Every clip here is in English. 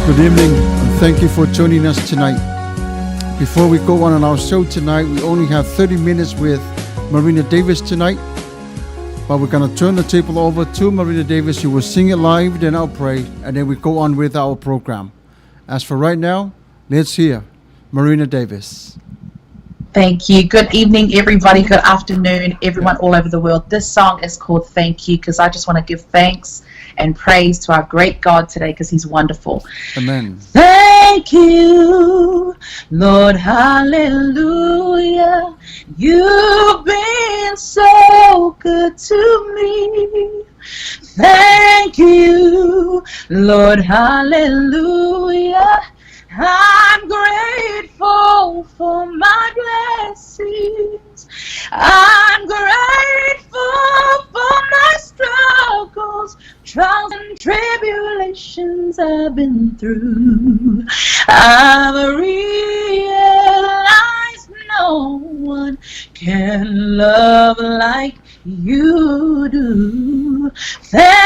Good evening, and thank you for joining us tonight. Before we go on our show tonight, we only have 30 minutes with Marina Davis tonight. But we're going to turn the table over to Marina Davis. She will sing it live, then I'll pray, and then we go on with our program. As for right now, let's hear Marina Davis. Thank you. Good evening, everybody. Good afternoon, everyone all over the world. This song is called Thank You because I just want to give thanks and praise to our great God today because He's wonderful. Amen. Thank you, Lord. Hallelujah. You've been so good to me. Thank you, Lord. Hallelujah. I'm grateful for my blessings. I'm grateful for my struggles, trials and tribulations I've been through. I've realized no one can love like you do. Thank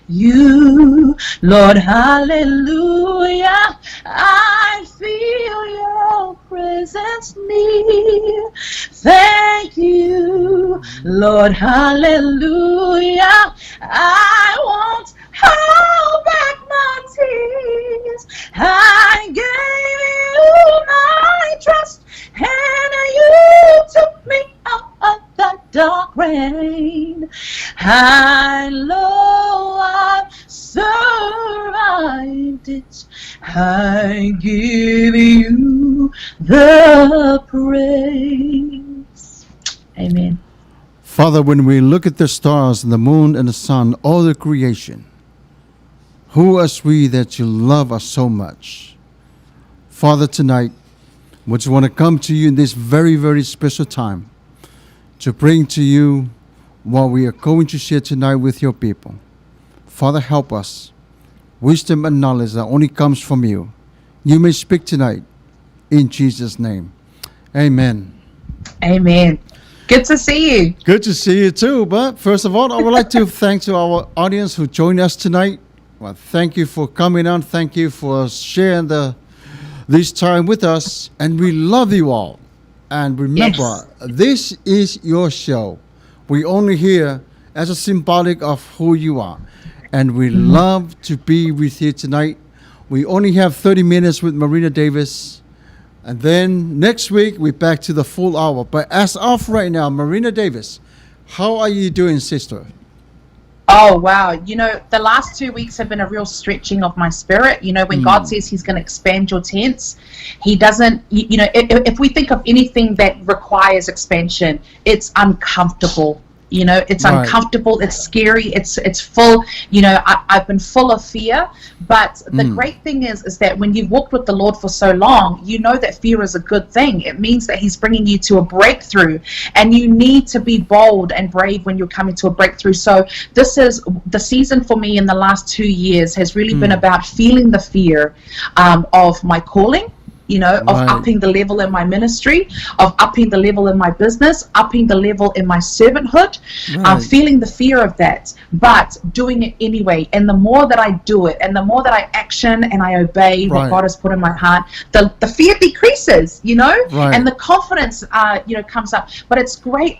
you, Lord, hallelujah. I feel your presence near. Thank you, Lord, hallelujah. I won't hold back my tears. I gave you my trust, and you took me out of the dark rain. I know I've survived it. I give you the praise. Amen. Father, when we look at the stars and the moon and the sun, all the creation, who are we that you love us so much? Father, tonight, we just want to come to you in this very, very special time to bring to you what we are going to share tonight with your people. Father, help us. Wisdom and knowledge that only comes from you. You may speak tonight in Jesus' name. Amen. Amen. Good to see you. Good to see you too. But first of all, I would like to thank to our audience who joined us tonight. Well, thank you for coming on. Thank you for sharing this time with us. And we love you all. And remember, This is your show. We only here as a symbolic of who you are. And we love to be with you tonight. We only have 30 minutes with Marina Davis. And then next week, we're back to the full hour. But as of right now, Marina Davis, how are you doing, sister? Oh, wow. You know, the last 2 weeks have been a real stretching of my spirit. You know, when God says he's going to expand your tents, he doesn't, you know, if we think of anything that requires expansion, it's uncomfortable. You know, it's uncomfortable, it's scary, it's full, you know, I've been full of fear. But the great thing is that when you've walked with the Lord for so long, you know that fear is a good thing. It means that he's bringing you to a breakthrough, and you need to be bold and brave when you're coming to a breakthrough. So this is the season for me in the last 2 years has really been about feeling the fear of my calling. You know, of upping the level in my ministry, of upping the level in my business, upping the level in my servanthood, feeling the fear of that, but doing it anyway. And the more that I do it, and the more that I action and I obey what God has put in my heart, the fear decreases, you know, and the confidence, you know, comes up. But it's great.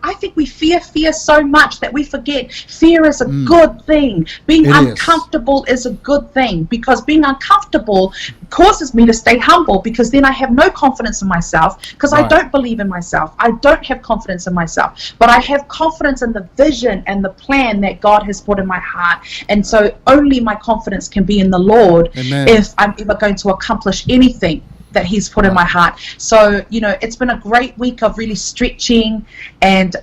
I think we fear so much that we forget fear is a good thing. Being uncomfortable is a good thing, because being uncomfortable causes me to stay humble, because then I have no confidence in myself, because I don't believe in myself. I don't have confidence in myself, but I have confidence in the vision and the plan that God has put in my heart. And so only my confidence can be in the Lord if I'm ever going to accomplish anything that he's put in my heart. So, you know, it's been a great week of really stretching and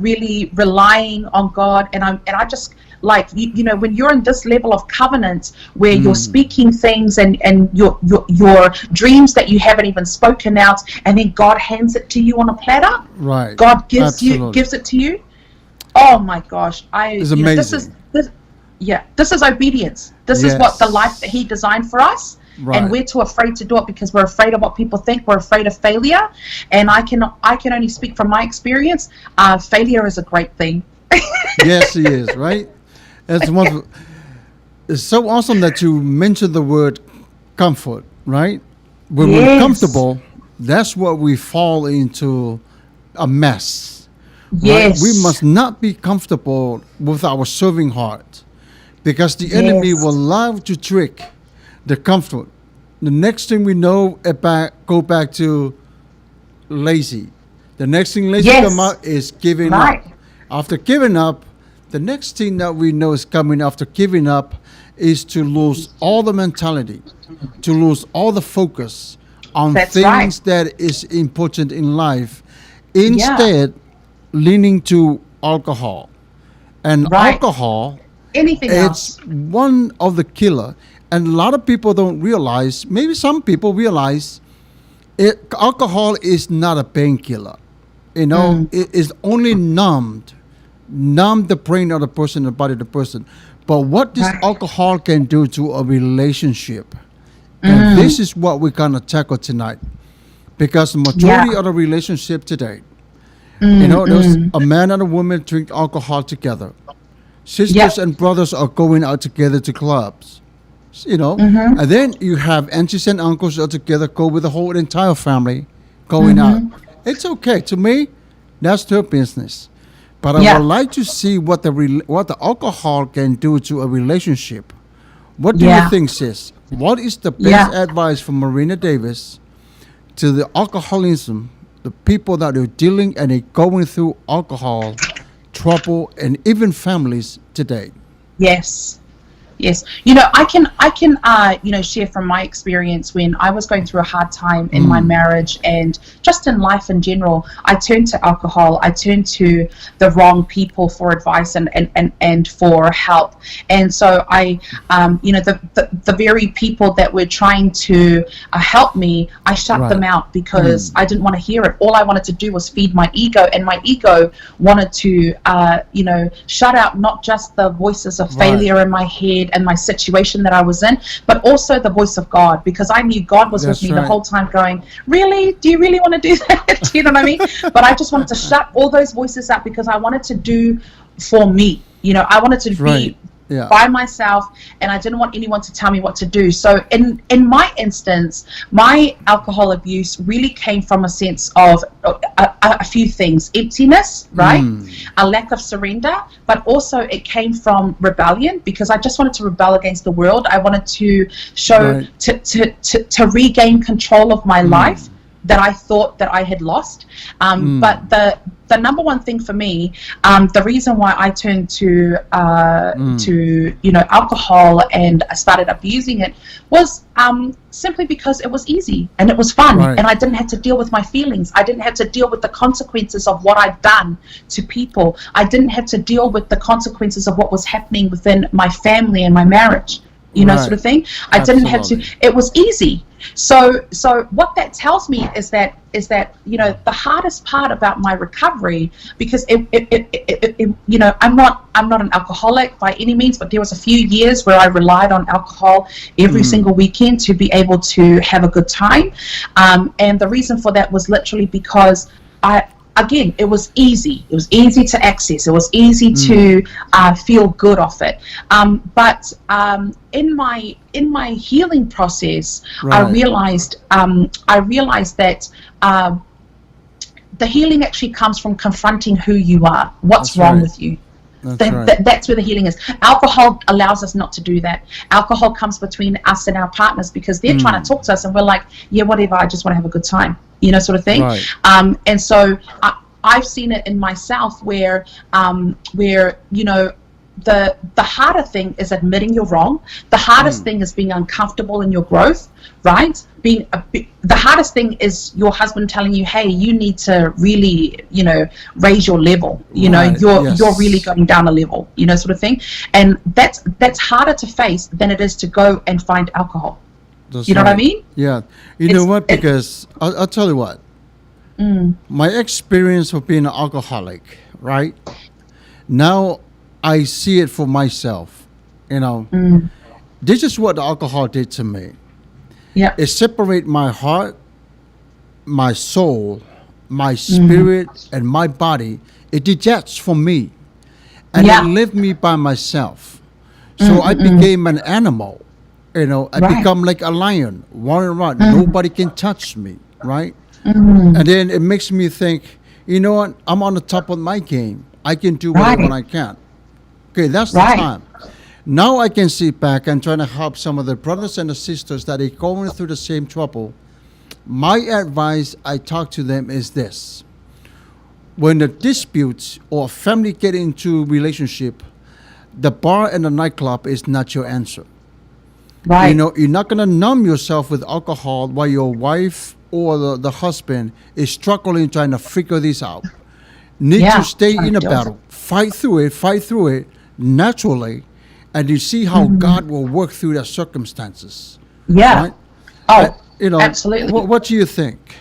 really relying on God. And I just like, you know, when you're in this level of covenant where you're speaking things and your dreams that you haven't even spoken out, and then God hands it to you on a platter. God gives it to you. Oh my gosh. It's amazing. This is obedience. This is what the life that he designed for us. And we're too afraid to do it because we're afraid of what people think. We're afraid of failure. And I can only speak from my experience. Failure is a great thing. Yes, he is, right? It's wonderful. It's so awesome that you mentioned the word comfort, right? When we're comfortable, that's what we fall into a mess. Right? We must not be comfortable with our serving heart, because the enemy will love to trick the comfort. The next thing we know, go back to lazy. The next thing lazy come out is giving up. After giving up, the next thing that we know is coming after giving up is to lose all the mentality, to lose all the focus on things that is important in life. Instead, leaning to alcohol. And alcohol, it's one of the killer. And a lot of people don't realize, maybe some people realize, alcohol is not a painkiller. You know, it is only numb the brain of the person, the body of the person. But what this alcohol can do to a relationship, and this is what we're going to tackle tonight. Because the majority of the relationship today, you know, there's a man and a woman drink alcohol together. Sisters and brothers are going out together to clubs. Mm-hmm. And then you have aunties and uncles are together, go with the whole entire family going out. It's okay. To me, that's their business. But I would like to see what the alcohol can do to a relationship. What do you think, sis? What is the best advice from Marina Davis to the alcoholism, the people that are dealing and are going through alcohol trouble, and even families today? Yes. I can share from my experience when I was going through a hard time in my marriage and just in life in general. I turned to alcohol. I turned to the wrong people for advice and for help. And so the very people that were trying to help me, I shut them out because I didn't want to hear it. All I wanted to do was feed my ego, and my ego wanted to shut out not just the voices of failure in my head and my situation that I was in, but also the voice of God, because I knew God was with me the whole time going, really? Do you really want to do that? Do you know what I mean? But I just wanted to shut all those voices out because I wanted to do for me. I wanted to be by myself, and I didn't want anyone to tell me what to do. So in my instance, my alcohol abuse really came from a sense of a few things: emptiness, right? A lack of surrender, but also it came from rebellion, because I just wanted to rebel against the world. I wanted to show to regain control of my life that I thought that I had lost. But the number one thing for me, the reason why I turned to alcohol and I started abusing it was simply because it was easy and it was fun, and I didn't have to deal with my feelings. I didn't have to deal with the consequences of what I'd done to people. I didn't have to deal with the consequences of what was happening within my family and my marriage. Sort of thing. I didn't have to. It was easy. So what that tells me is that the hardest part about my recovery, because I'm not an alcoholic by any means, but there was a few years where I relied on alcohol every single weekend to be able to have a good time, and the reason for that was literally because it was easy. It was easy to access. It was easy to feel good off it. But in my healing process, I realized that the healing actually comes from confronting who you are. What's wrong with you? That's where the healing is. Alcohol allows us not to do that. Alcohol comes between us and our partners because they're trying to talk to us, and we're like, yeah, whatever, I just want to have a good time, sort of thing. And so I've seen it in myself where the harder thing is admitting you're wrong. The hardest thing is being uncomfortable in your growth, right? The hardest thing is your husband telling you, hey, you need to really, raise your level. You're really going down a level, sort of thing. And that's harder to face than it is to go and find alcohol. That's know what I mean? Yeah. You know what? Because I'll tell you what. My experience of being an alcoholic, right? Now I see it for myself. This is what the alcohol did to me. Yeah. It separated my heart, my soul, my spirit, and my body. It detached from me. And it left me by myself. So I became an animal. I become like a lion, running around. Nobody can touch me, right? And then it makes me think, you know what? I'm on the top of my game. I can do whatever I can. Okay, that's the time. Now I can sit back and try to help some of the brothers and the sisters that are going through the same trouble. My advice I talk to them is this. When the disputes or family get into relationship, the bar and the nightclub is not your answer. Right. You're not going to numb yourself with alcohol while your wife or the husband is struggling trying to figure this out. Need to stay in a battle. Fight through it naturally, and you see how God will work through the circumstances. Yeah. Right? Oh, absolutely. What do you think?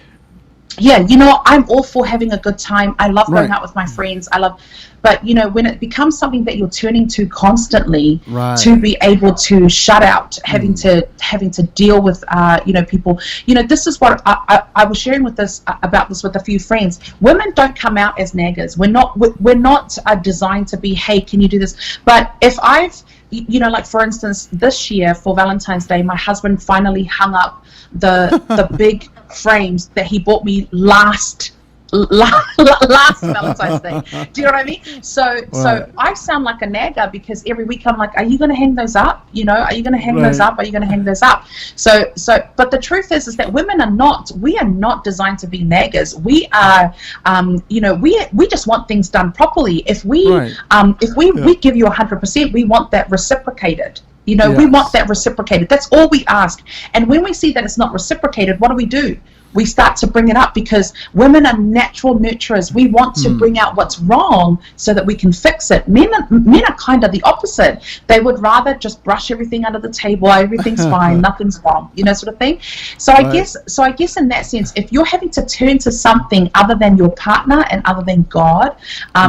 yeah, I'm all for having a good time. I love going out with my friends. But when it becomes something that you're turning to constantly, to be able to shut out, having to deal with, people. This is what I was sharing about this with a few friends. Women don't come out as naggers. We're not designed to be, hey, can you do this? But if like for instance, this year for Valentine's Day, my husband finally hung up the big frames that he bought me last Valentine's Day. Do you know what I mean? So I sound like a nagger because every week I'm like, are you going to hang those up? Are you going to hang those up? Are you going to hang those up? So but the truth is that we are not designed to be naggers. We are, we just want things done properly. If we give you 100%, we want that reciprocated. We want that reciprocated. That's all we ask. And when we see that it's not reciprocated, what do? We start to bring it up because women are natural nurturers. We want to bring out what's wrong so that we can fix it. Men are kind of the opposite. They would rather just brush everything under the table. Everything's fine. Nothing's wrong. Sort of thing. So I guess in that sense, if you're having to turn to something other than your partner and other than God,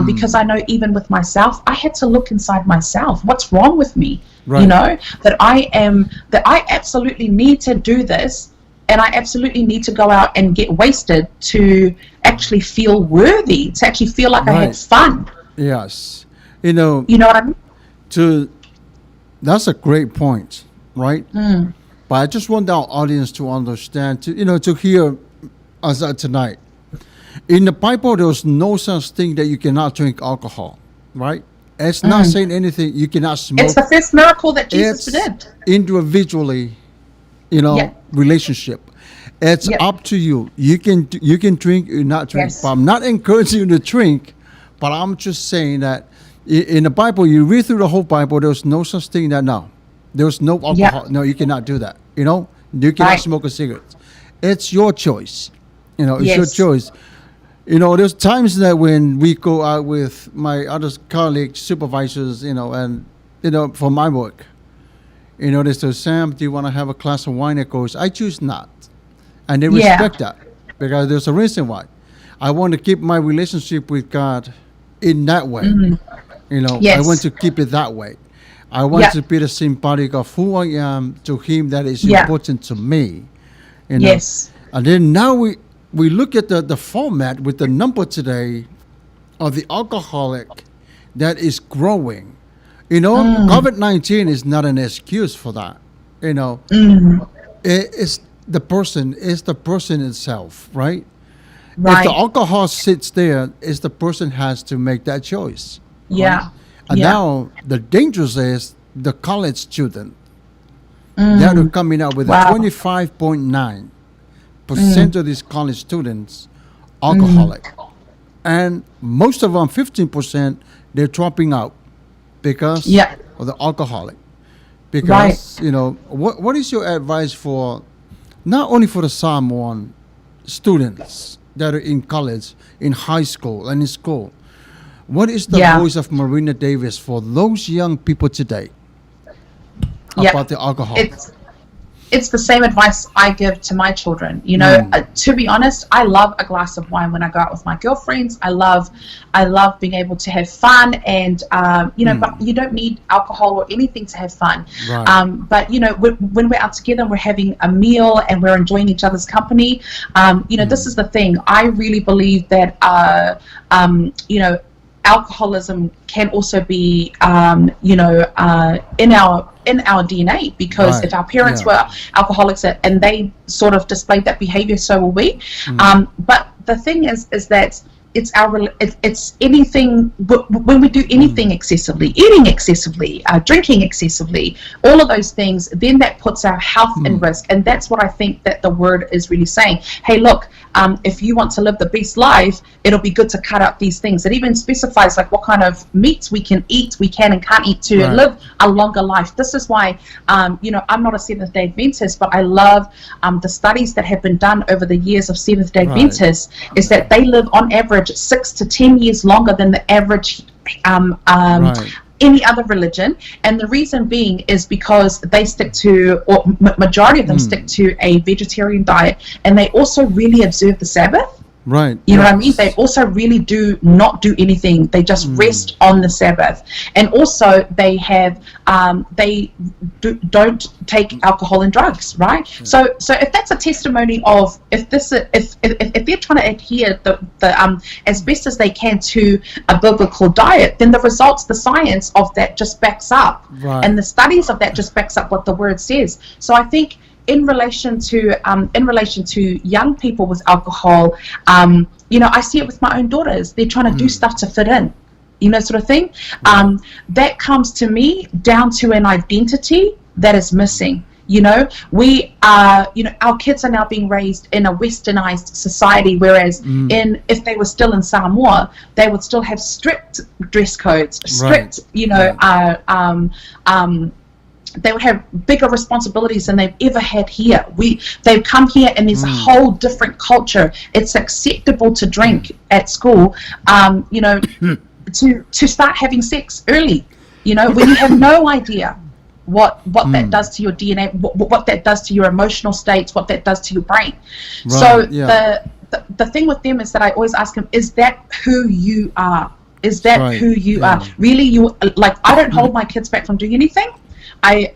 because I know even with myself, I had to look inside myself. What's wrong with me? That I absolutely need to do this. And I absolutely need to go out and get wasted to actually feel worthy, to actually feel like I had fun. Yes. You know what I mean? That's a great point, right? But I just want our audience to understand, to hear us tonight. In the Bible, there's no such thing that you cannot drink alcohol, right? It's not saying anything. You cannot smoke. It's the first miracle that Jesus did. Individually, relationship. It's up to you. You can drink or not drink. Yes. But I'm not encouraging you to drink. But I'm just saying that in the Bible, you read through the whole Bible, there's no such thing there's no alcohol. No, you cannot do that. You cannot smoke a cigarette. It's your choice. It's your choice. There's times that when we go out with my other colleagues, supervisors, and for my work, they say, Sam, do you want to have a glass of wine? It goes, I choose not. And they respect that because there's a reason why. I want to keep my relationship with God in that way. I want to keep it that way. I want to be the symbolic of who I am to Him that is important to me. Yes. And then now we look at the format with the number today of the alcoholic that is growing. COVID-19 is not an excuse for that. It's the person itself, right? If the alcohol sits there, it's the person has to make that choice. Right? And now the danger is the college student. They're coming out with a 25.9% of these college students alcoholic. And most of them, 15%, they're dropping out because of the alcoholic. Because, what is your advice for, not only for the Samoan students that are in college, in high school, and in school, what is the voice of Marina Davis for those young people today about the alcohol? It's the same advice I give to my children. To be honest, I love a glass of wine when I go out with my girlfriends. I love being able to have fun, and but you don't need alcohol or anything to have fun. Right. But when we're out together and we're having a meal and we're enjoying each other's company, this is the thing. I really believe that alcoholism can also be in our DNA, because if our parents were alcoholics and they sort of displayed that behavior, so will we. But the thing is that it's anything. When we do anything excessively, eating excessively, drinking excessively, all of those things, then that puts our health in risk. And that's what I think that the word is really saying. Hey, look, if you want to live the best life, it'll be good to cut out these things. It even specifies like what kind of meats we can eat, we can and can't eat to live a longer life. This is why, I'm not a Seventh-day Adventist, but I love the studies that have been done over the years of Seventh-day Adventists, is that they live on average 6 to 10 years longer than the average any other religion. And the reason being is because they stick to, or majority of them stick to a vegetarian diet, and they also really observe the Sabbath. Right. You know what I mean? They also really do not do anything. They just rest on the Sabbath, and also they have don't take alcohol and drugs, right? So if that's a testimony of if they're trying to adhere the as best as they can to a biblical diet, then the results, the science of that just backs up, and the studies of that just backs up what the word says. So I think in relation to young people with alcohol, I see it with my own daughters. They're trying to do stuff to fit in, sort of thing. That comes to me down to an identity that is missing. We are, our kids are now being raised in a westernized society, whereas if they were still in Samoa, they would still have strict dress codes, strict, they would have bigger responsibilities than they've ever had here. They've come here and there's a whole different culture. It's acceptable to drink at school, to start having sex early, when you have no idea what that does to your DNA, what that does to your emotional states, what that does to your brain. So the thing with them is that I always ask them, is that who you are? Is that who you are? Really, I don't hold my kids back from doing anything. I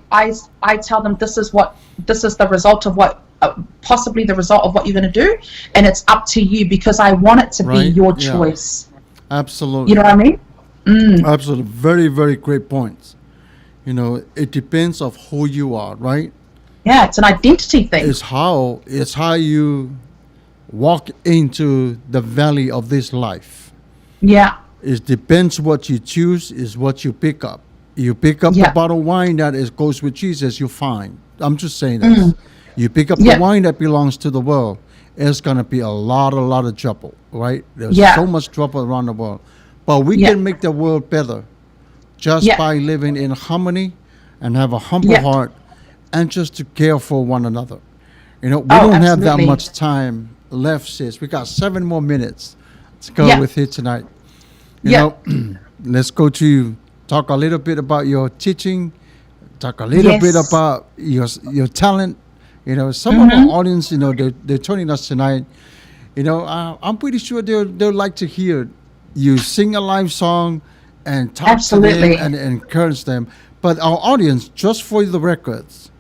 tell them this is the result of what possibly the result of what you're going to do, and it's up to you, because I want it to be your choice. Absolutely. You know what I mean? Absolutely. Very, very great points. It depends of who you are, right? Yeah, it's an identity thing. It's how you walk into the valley of this life. Yeah. It depends what you choose is what you pick up. You pick up the bottle of wine that goes with Jesus, you're fine. I'm just saying this. You pick up the wine that belongs to the world, it's going to be a lot of trouble, right? There's so much trouble around the world. But we can make the world better just by living in harmony and have a humble heart and just to care for one another. We don't have that much time left, sis. We got 7 more minutes to go with it tonight. Let's go to talk a little bit about your teaching, talk a little bit about your talent. Some of our audience, they're joining us tonight. I'm pretty sure they'll like to hear you sing a live song and talk to them and encourage them. But our audience, just for the records,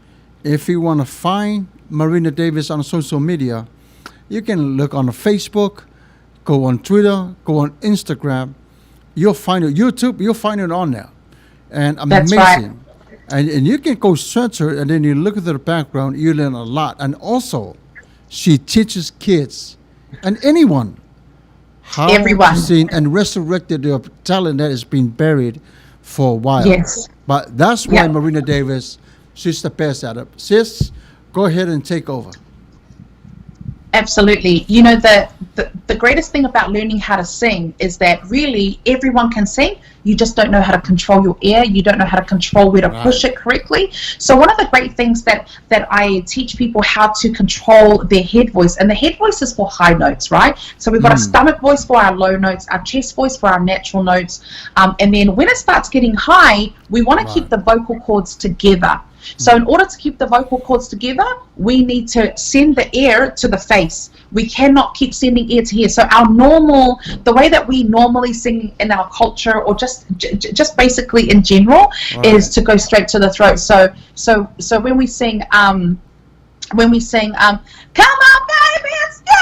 if you want to find Marina Davis on social media, you can look on Facebook, go on Twitter, go on Instagram. You'll find it. YouTube, you'll find it on there. And amazing. That's right. And you can go search her, and then you look at her background, you learn a lot. And also, she teaches kids and anyone how to sing and resurrected their talent that has been buried for a while. Yes. But that's why Marina Davis, she's the best at it. Sis, go ahead and take over. Absolutely. The greatest thing about learning how to sing is that really everyone can sing. You just don't know how to control your ear. You don't know how to control where to push it correctly. So one of the great things that I teach people how to control their head voice, and the head voice is for high notes, right? So we've got a stomach voice for our low notes, our chest voice for our natural notes. And then when it starts getting high, we want to keep the vocal cords together. So in order to keep the vocal cords together, we need to send the air to the face. We cannot keep sending air to here. So the way that we normally sing in our culture, or just basically in general, is to go straight to the throat. So when we sing, come on, baby, let's go.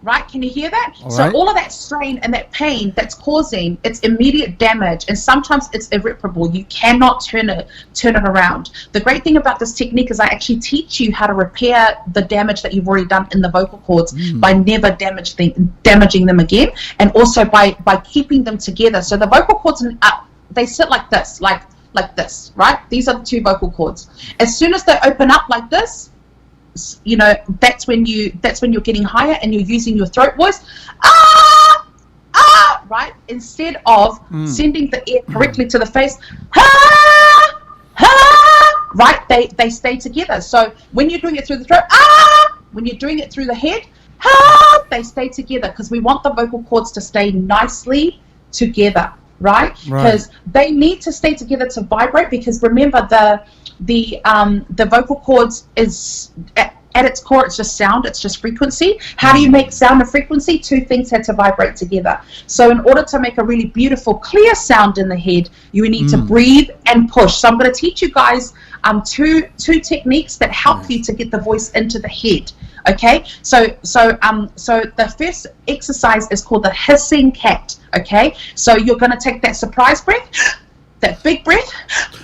Right? Can you hear that? All of that strain and that pain that's causing, it's immediate damage, and sometimes it's irreparable. You cannot turn it around. The great thing about this technique is I actually teach you how to repair the damage that you've already done in the vocal cords by never damaging them again, and also by keeping them together. So the vocal cords, they sit like this, like this, right? These are the 2 vocal cords. As soon as they open up like this, that's when you're getting higher and you're using your throat voice, right, instead of sending the air correctly to the face, right, they stay together. So when you're doing it through the throat, when you're doing it through the head, they stay together, because we want the vocal cords to stay nicely together, right? Because they need to stay together to vibrate, because remember the vocal cords is at its core, it's just sound, it's just frequency. How do you make sound and frequency? Two things had to vibrate together. So in order to make a really beautiful, clear sound in the head, you need to breathe and push. So I'm going to teach you guys two techniques that help you to get the voice into the head. Okay, so the first exercise is called the hissing cat. Okay, so you're going to take that surprise breath, that big breath,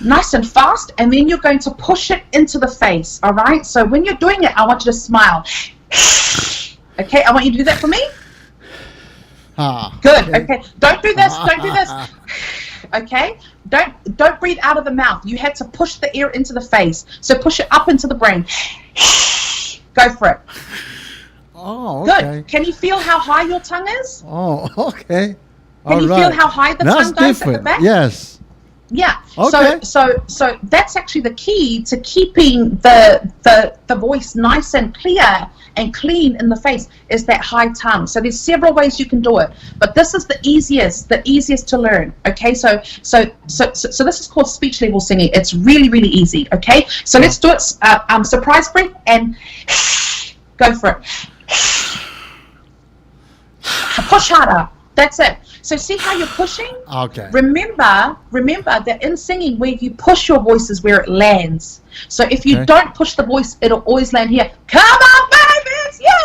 nice and fast, and then you're going to push it into the face. All right, so when you're doing it, I want you to smile. Okay, I want you to do that for me. Good. Okay, don't do this. Don't do this. Okay, don't breathe out of the mouth. You had to push the air into the face. So push it up into the brain. Go for it. Oh, okay. Good. Can you feel how high your tongue is? Oh, okay. Can you feel how high the tongue goes at the back? Yes. Yeah. Okay. So that's actually the key to keeping the voice nice and clear and clean in the face, is that high tongue. So there's several ways you can do it, but this is the easiest to learn. Okay. So this is called speech level singing. It's really, really easy. Okay. So let's do it. Surprise breath and go for it. Push harder. That's it. So see how you're pushing? Okay. Remember that in singing, where you push your voice is where it lands. So if you don't push the voice, it'll always land here. Come on, baby, it's you!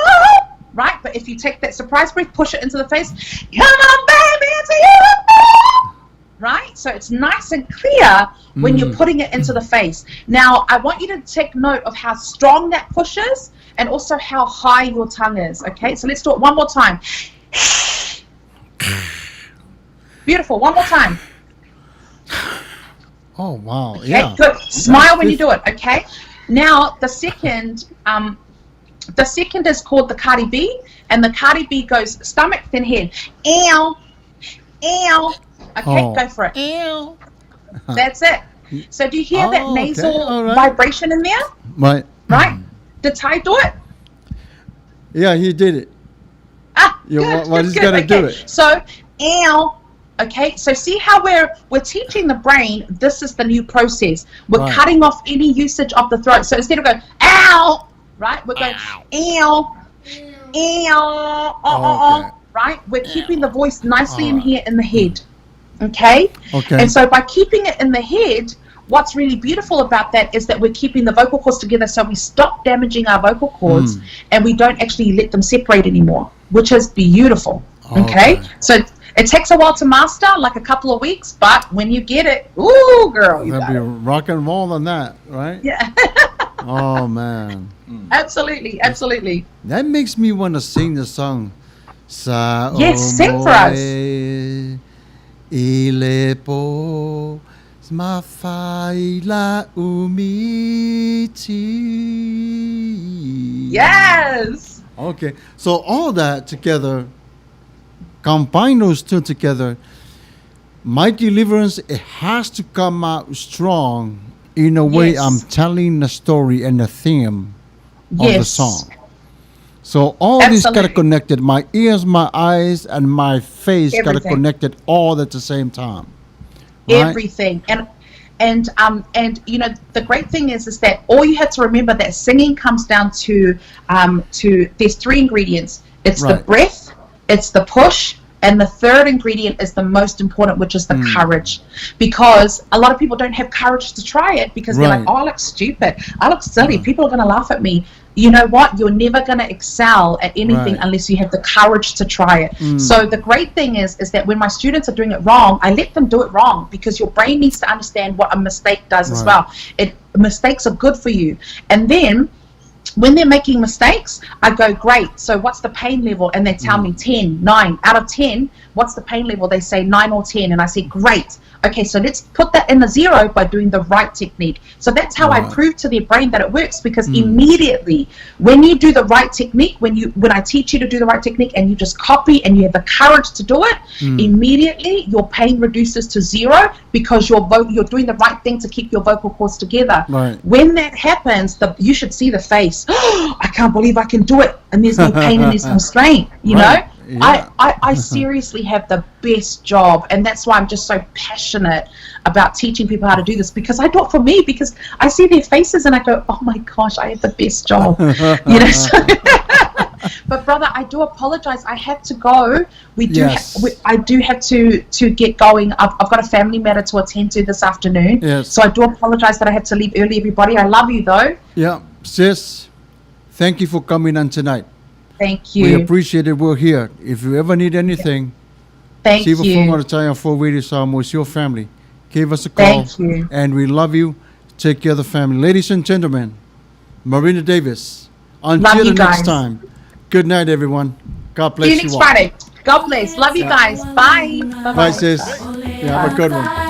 Right? But if you take that surprise breath, push it into the face. Come on, baby, it's you! Right? So it's nice and clear when you're putting it into the face. Now, I want you to take note of how strong that push is and also how high your tongue is. Okay? So let's do it one more time. Beautiful. One more time. Oh, wow. Okay, Yeah. good. Smile when you do it. Okay. Now the second is called the Cardi B, and the Cardi B goes stomach then head. Ew, ew. Okay, go for it. Ew. That's it. So do you hear that nasal vibration in there? Right. Right. Did Ty do it? Yeah, he did it. Good, he's got to do it. So, ew. Okay, so see how we're teaching the brain, this is the new process. We're cutting off any usage of the throat. So instead of going, ow, right, we're going, ew, right? We're keeping the voice nicely in here in the head. Okay? And so by keeping it in the head, what's really beautiful about that is that we're keeping the vocal cords together, so we stop damaging our vocal cords and we don't actually let them separate anymore, which is beautiful. Okay? So it takes a while to master, like a couple of weeks, but when you get it, ooh, girl, you got it. Rock and roll on that, right? Yeah. Oh, man. Absolutely, absolutely. That makes me want to sing the song. Yes, sing for us. Alopopo, mafaila umiti. Yes. Okay, so all that together, combine those two together, my deliverance, it has to come out strong in a way I'm telling the story and the theme of the song. So all this got to connected, my ears, my eyes, and my face got to connected all at the same time. Right? Everything. And you know, the great thing is that all you have to remember that singing comes down to there's three ingredients. It's the breath, it's the push, and the third ingredient is the most important, which is the courage. Because a lot of people don't have courage to try it because they're like, oh, I look stupid, I look silly, people are going to laugh at me. You know what? You're never going to excel at anything unless you have the courage to try it. So the great thing is that when my students are doing it wrong, I let them do it wrong, because your brain needs to understand what a mistake does as well. Mistakes are good for you. And then when they're making mistakes, I go, great, so what's the pain level? And they tell me 10, 9. Out of 10, what's the pain level? They say 9 or 10. And I say, great. Okay, so let's put that in the 0 by doing the right technique. So that's how I prove to their brain that it works, because immediately when you do the right technique, when I teach you to do the right technique and you just copy and you have the courage to do it, immediately your pain reduces to 0, because you're doing the right thing to keep your vocal cords together. When that happens, you should see the face. Oh, I can't believe I can do it, and there's no pain and there's no strain, you know? I seriously have the best job, and that's why I'm just so passionate about teaching people how to do this, because I do it for me, because I see their faces and I go, oh my gosh, I have the best job. So but brother, I do apologize, I have to go. I do have to get going. I've got a family matter to attend to this afternoon. So I do apologize that I have to leave early, everybody. I love you though. Sis, thank you for coming on tonight. Thank you. We appreciate it. We're here. If you ever need anything, thank you. It's your family. Give us a call. Thank you. And we love you. Take care of the family. Ladies and gentlemen, Marina Davis. Until the next time. Good night, everyone. God bless you. See you next all. Friday. God bless. Love you guys. Bye. Bye. Bye, sis. Have a good one.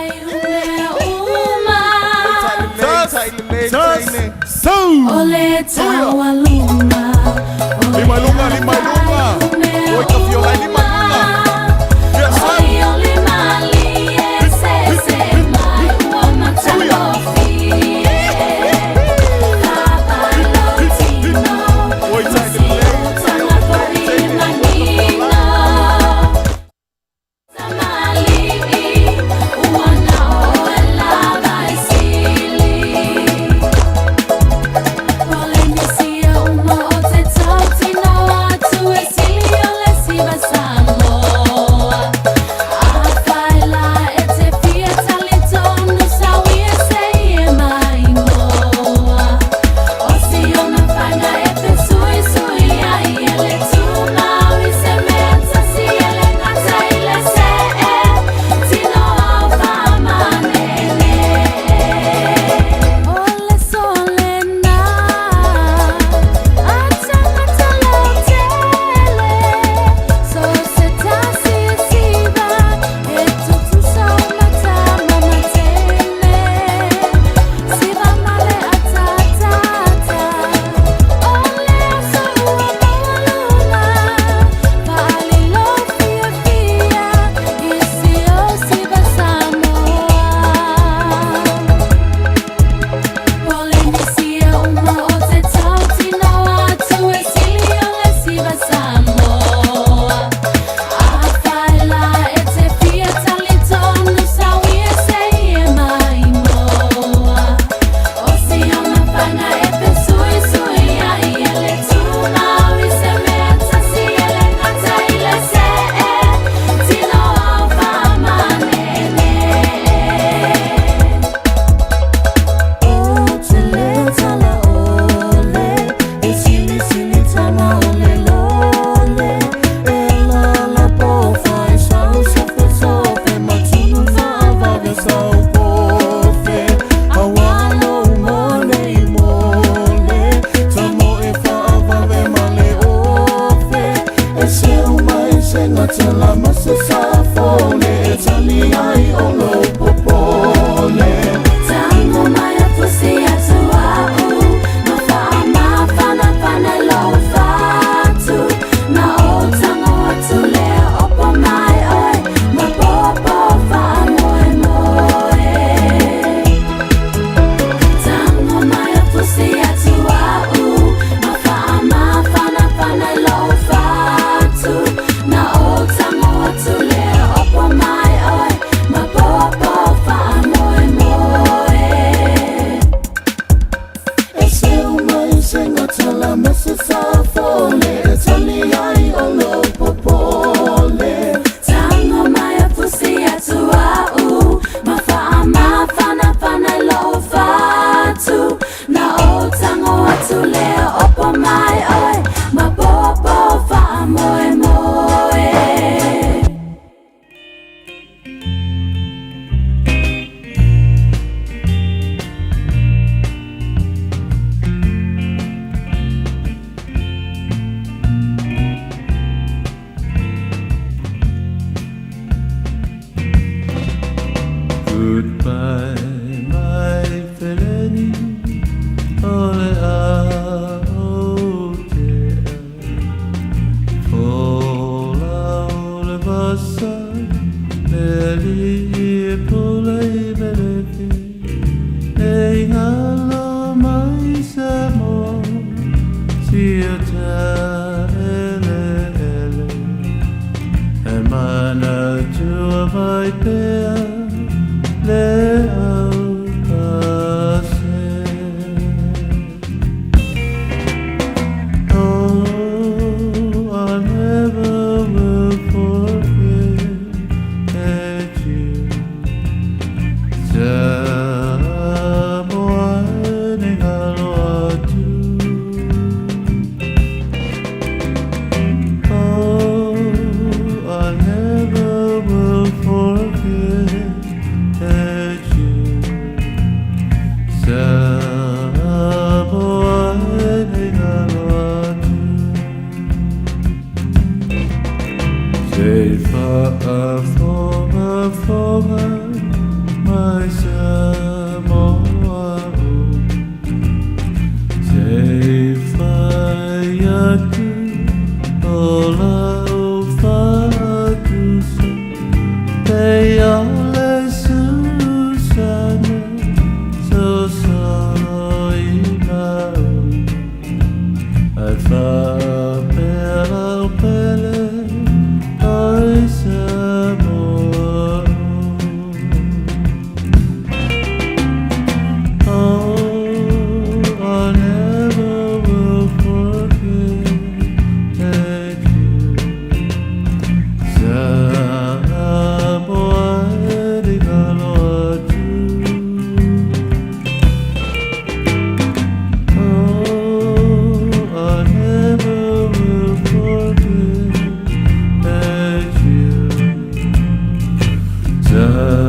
Just